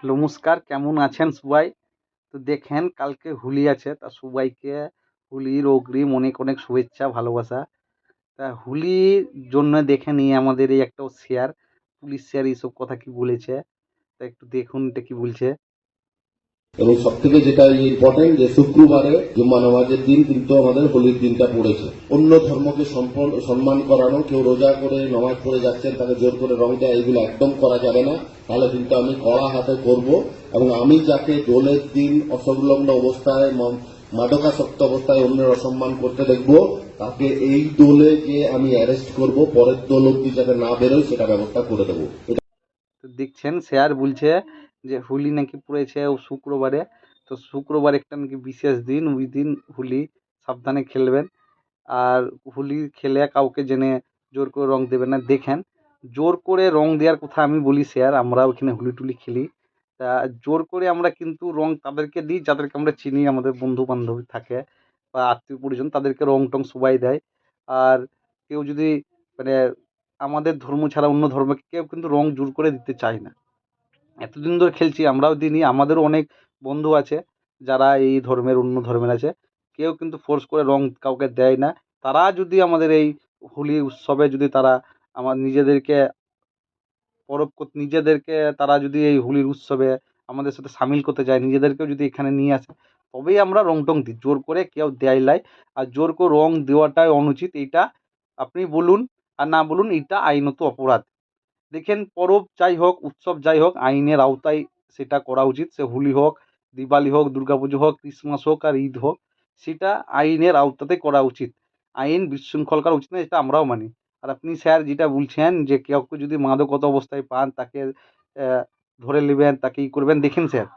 নমস্কার, কেমন আছেন সবাই? তো দেখেন কালকে হোলি আছে, তা সবাইকে হোলির অগ্রিম অনেক অনেক শুভেচ্ছা ভালোবাসা। তা হোলির জন্য দেখে নিই আমাদের এই একটা শেয়ার, পুলিশ শেয়ার এইসব কথা কি বলেছে, তা একটু দেখুন এটা কি বলছে। এবং সব থেকে যেটা ইম্পর্টেন্ট যে শুক্রবারে জুম্মা নামাজের দিন কিন্তু আমাদের হোলির দিনটা পড়েছে। অন্য ধর্মকে সম্মান করানো, কেউ রোজা করে নামাজ পড়ে যাচ্ছেন তাকে জোর করে রং দেওয়া, এগুলো একদম করা যাবে না। তাহলে কিন্তু আমি কড়া হাতে করব এবং আমি যাকে দোলের দিন অসংলগ্ন অবস্থায় মাদকাসক্ত অবস্থায় অন্যের অসম্মান করতে দেখবো, তাকে এই দোলে যে আমি অ্যারেস্ট করব, পরের দোল অব্দি যাতে না বেরোয় সেটা ব্যবস্থা করে দেবো। তো দেখছেন শেয়ার বলছে যে হোলি নাকি পড়েছে ও শুক্রবারে। তো শুক্রবার একটা নাকি বিশেষ দিন, ওই দিন হোলি সাবধানে খেলবেন। আর হোলি খেলে কাউকে জেনে জোর করে রং দেবেন না। দেখেন, জোর করে রং দেওয়ার কথা আমি বলি স্যার, আমরা ওখানে হোলি টুলি খেলি। তা জোর করে আমরা কিন্তু রং তাদেরকে দিই যাদেরকে আমরা চিনি, আমাদের বন্ধু বান্ধব থাকে বা আত্মীয় পরিজন, তাদেরকে রং টং সবাই দেয়। আর কেউ যদি মানে আমাদের ধর্ম ছাড়া অন্য ধর্মকে কেউ কিন্তু রং জোর করে দিতে চায় না। এতদিন ধরে খেলছি, আমরাও দিইনি, আমাদেরও অনেক বন্ধু আছে যারা এই ধর্মের অন্য ধর্মের আছে, কেউ কিন্তু ফোর্স করে রং কাউকে দেয় না। তারা যদি আমাদের এই হোলি উৎসবে যদি তারা আমার নিজেদেরকে নিজেদেরকে তারা যদি এই হোলির উৎসবে আমাদের সাথে সামিল করতে চায়, নিজেদেরকেও যদি এখানে নিয়ে আসে, তবেই আমরা রং টং দিই। জোর করে কেউ দেয় লাই। আর জোর করে রং দেওয়াটাই অনুচিত। এইটা আপনি বলুন আর না বলুন, এইটা আইনত অপরাধ। দেখেন, পরব যাই হোক, উৎসব যাই হোক, আইনের আওতায় সেটা করা উচিত। সে হোলি হোক, দিওয়ালি হোক, দুর্গাপুজো হোক, ক্রিসমাস হোক আর ঈদ হোক, সেটা আইনের আওতাতেই করা উচিত। আইন বিশৃঙ্খল করা উচিত না, এটা আমরাও মানি। আর আপনি স্যার যেটা বলছেন যে কাউকে যদি মাদকতা অবস্থায় পান তাকে ধরে নেবেন, তাকে ই করবেন। দেখেন স্যার,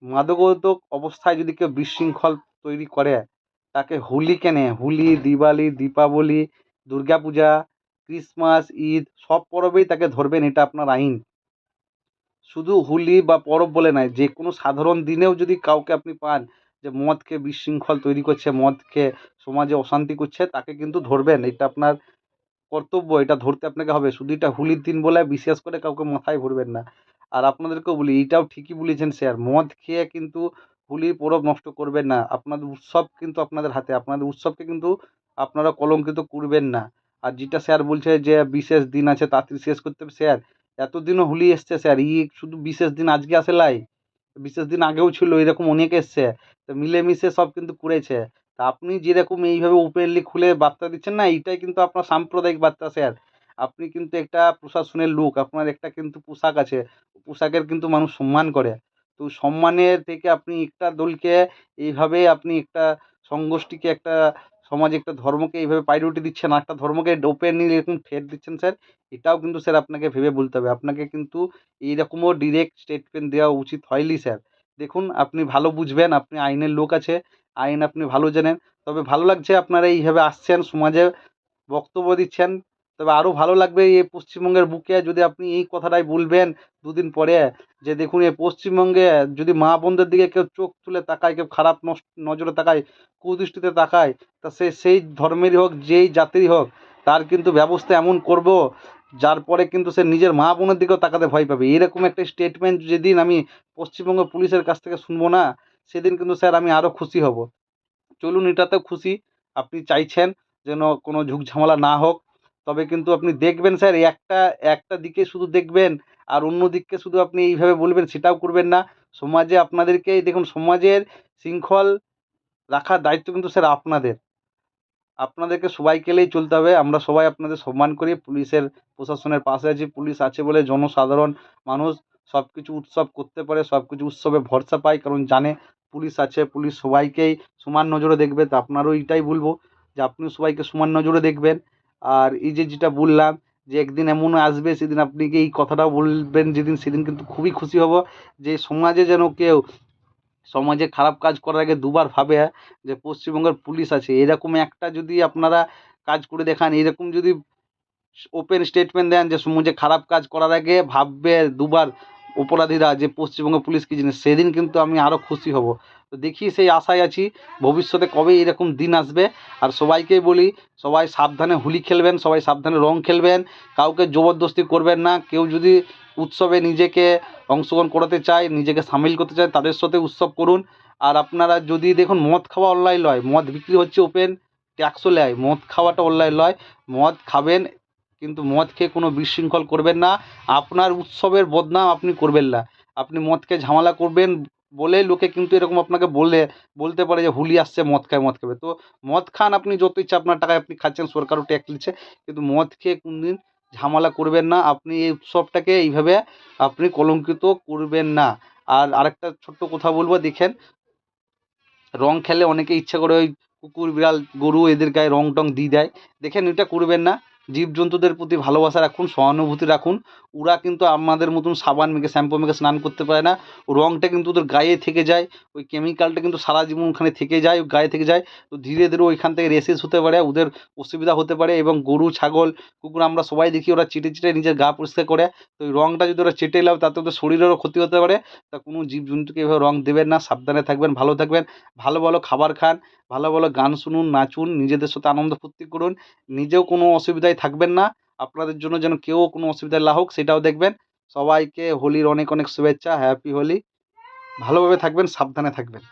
মাদকতা অবস্থায় যদি কেউ বিশৃঙ্খল তৈরি করে, তাকে হোলি কেনে, হোলি, দিওয়ালি, দীপাবলি, দুর্গাপূজা, ক্রিসমাস, ঈদ সব পরবেই তাকে ধরবেন, এটা আপনার আইন। শুধু হোলি বা পরব বলে নয়, যে কোনো সাধারণ দিনেও যদি কাউকে আপনি পান যে মদ খেয়ে বিশৃঙ্খল তৈরি করছে, মদ খেয়ে সমাজে অশান্তি করছে, তাকে কিন্তু ধরবেন। এটা আপনার কর্তব্য, এটা ধরতে আপনাকে হবে। শুধু এটা হোলির দিন বলে বিশেষ করে কাউকে মাথায় ভরবেন না। আর আপনাদেরকেও বলি, এইটাও ঠিকই বলেছেন স্যার, মদ খেয়ে কিন্তু হোলির পরব নষ্ট করবেন না। আপনাদের উৎসব কিন্তু আপনাদের হাতে, আপনাদের উৎসবকে কিন্তু আপনারা কলঙ্কিত করবেন না। আর যেটা স্যার বলছে যে বিশেষ দিন আছে তাড়াতাড়ি শেষ করতে হবে, স্যার এতদিনও হোলি এসছে স্যার, শুধু বিশেষ দিন আজকে আসে লাই, বিশেষ দিন আগেও ছিল, এরকম অনেক এসছে। তো মিলেমিশে সব কিন্তু করেছে। তা আপনি যেরকম এইভাবে ওপেনলি খুলে বার্তা দিচ্ছেন না, এইটাই কিন্তু আপনার সাম্প্রদায়িক বার্তা স্যার। আপনি কিন্তু একটা প্রশাসনের লোক, আপনার একটা কিন্তু পোশাক আছে, পোশাকের কিন্তু মানুষ সম্মান করে। তো সম্মানের থেকে আপনি একটা দলকে এইভাবে, আপনি একটা সংগোষ্ঠীকে, একটা সমাজে একটা ধর্মকে এইভাবে প্রায়োরিটি দিচ্ছেন, আর একটা ধর্মকে ওপেনলি এরকম থ্রেট দিচ্ছেন স্যার। এটাও কিন্তু স্যার আপনাকে ভেবে বলতে হবে। আপনাকে কিন্তু এইরকমও ডিরেক্ট স্টেটমেন্ট দেওয়া উচিত হয়নি স্যার। দেখুন, আপনি ভালো বুঝবেন, আপনি আইনের লোক আছে, আইন আপনি ভালো জানেন। তবে ভালো লাগছে আপনারা এইভাবে আসছেন, সমাজে বক্তব্য দিচ্ছেন। তবে আরও ভালো লাগবে এই পশ্চিমবঙ্গের বুকে যদি আপনি এই কথাটাই বলবেন দুদিন পরে, যে দেখুন এই পশ্চিমবঙ্গে যদি মা বোনদের দিকে কেউ চোখ তুলে তাকায়, কেউ খারাপ নজরে তাকায়, কুদৃষ্টিতে তাকায়, তা সে সেই ধর্মেরই হোক, যেই জাতিরই হোক, তার কিন্তু ব্যবস্থা এমন করব যার পরে কিন্তু সে নিজের মা বোনের দিকেও তাকাতে ভয় পাবে। এরকম একটা স্টেটমেন্ট যেদিন আমি পশ্চিমবঙ্গ পুলিশের কাছ থেকে শুনবো না, সেদিন কিন্তু স্যার আমি আরও খুশি হব। চলুন, এটাতেও খুশি। আপনি চাইছেন যেন কোনো ঝুটঝামেলা না হোক। তবে কিন্তু আপনি দেখবেন স্যার, একটা একটা দিকে শুধু দেখবেন আর অন্য দিককে শুধু আপনি এইভাবে বলবেন, সেটাও করবেন না। সমাজে আপনাদেরকেই দেখুন, সমাজের শৃঙ্খল রাখার দায়িত্ব কিন্তু স্যার আপনাদের। আপনাদেরকে সবাইকেলেই চলতে হবে। আমরা সবাই আপনাদের সম্মান করি, পুলিশের প্রশাসনের পাশে আছি। পুলিশ আছে বলে জনসাধারণ মানুষ সব কিছু উৎসব করতে পারে, সব কিছু উৎসবে ভরসা পায়, কারণ জানে পুলিশ আছে। পুলিশ সবাইকেই সমান নজরে দেখবে। তো আপনারও এইটাই বলবো যে আপনিও সবাইকে সমান নজরে দেখবেন। আর এই যে যেটা বললাম, যে একদিন এমনও আসবে সেদিন আপনি কি এই কথাটাও বলবেন, যেদিন সেদিন কিন্তু খুবই খুশি হব, যে সমাজে যেন কেউ সমাজে খারাপ কাজ করার আগে দুবার ভাবে যে পশ্চিমবঙ্গের পুলিশ আছে। এরকম একটা যদি আপনারা কাজ করে দেখান, এরকম যদি ওপেন স্টেটমেন্ট দেন যে সমাজে খারাপ কাজ করার আগে ভাববে দুবার অপরাধীরা যে পশ্চিমবঙ্গ পুলিশ কী জিনিস, সেদিন কিন্তু আমি আরও খুশি হব। তো তো দেখি সেই আশায় আছি ভবিষ্যতে কবে এরকম দিন আসবে। আর সবাইকেই বলি, সবাই সাবধানে হোলি খেলবেন, সবাই সাবধানে রং খেলবেন, কাউকে জবরদস্তি করবেন না। কেউ যদি উৎসবে নিজেকে অংশগ্রহণ করাতে চায়, নিজেকে সামিল করতে চায়, তাদের সাথে উৎসব করুন। আর আপনারা যদি দেখুন, মদ খাওয়া অন্যায় নয়, মদ বিক্রি হচ্ছে ওপেন, ট্যাক্সও নেয়, মদ খাওয়াটা অন্যায় নয়। মদ খাবেন, কিন্তু মদ খেয়ে কোনো বিশৃঙ্খল করবেন না। আপনার উৎসবের বদনাম আপনি করবেন না। আপনি মদ খেয়ে ঝামেলা করবেন বলে লোকে কিন্তু এরকম আপনাকে বলতে পারে যে হুলি আসছে, মদ খায়, মদ খাবে। তো মদ খান আপনি যত ইচ্ছা, আপনার টাকায় আপনি খাচ্ছেন, সরকারও ট্যাক্স নিচ্ছে, কিন্তু মদ খেয়ে কোনদিন ঝামেলা করবেন না। আপনি এই উৎসবটাকে এইভাবে আপনি কলঙ্কিত করবেন না। আর আরেকটা ছোট্ট কথা বলবো, দেখেন, রং খেলে অনেকে ইচ্ছা করে ওই কুকুর বিড়াল গরু এদের গায়ে রং টং দিয়ে দেয়। দেখেন, এটা করবেন না। জীবজন্তুদের প্রতি ভালোবাসা রাখুন, সহানুভূতি রাখুন। ওরা কিন্তু আমাদের মতন সাবান মেখে, শ্যাম্পু মেখে স্নান করতে পারে না। রংটা কিন্তু ওদের গায়ে থেকে যায়, ওই কেমিক্যালটা কিন্তু সারা জীবন ওখানে থেকে যায়, ওই গায়ে থেকে যায়। তো ধীরে ধীরে ওইখান থেকে রেশেস হতে পারে, ওদের অসুবিধা হতে পারে। এবং গরু, ছাগল, কুকুর আমরা সবাই দেখি ওরা চেটে চেটে নিজের গা পরিষ্কার করে। তো ওই রংটা যদি ওরা চেটে নেয়, তাতে ওদের শরীরেরও ক্ষতি হতে পারে। তা কোনো জীবজন্তুকে এভাবে রং দেবেন না। সাবধানে থাকবেন, ভালো থাকবেন, ভালো ভালো খাবার খান, ভালো ভালো গান শুনুন, নাচুন, নিজেদের সাথে আনন্দ ফুর্তি করুন। নিজেও কোনো অসুবিধায় থাকবেন না, আপনাদের জন্য যেন কেউ কোনো অসুবিধায় না হোক সেটাও দেখবেন। সবাইকে হোলির অনেক অনেক শুভেচ্ছা, হ্যাপি হোলি। ভালোভাবে থাকবেন, সাবধানে থাকবেন।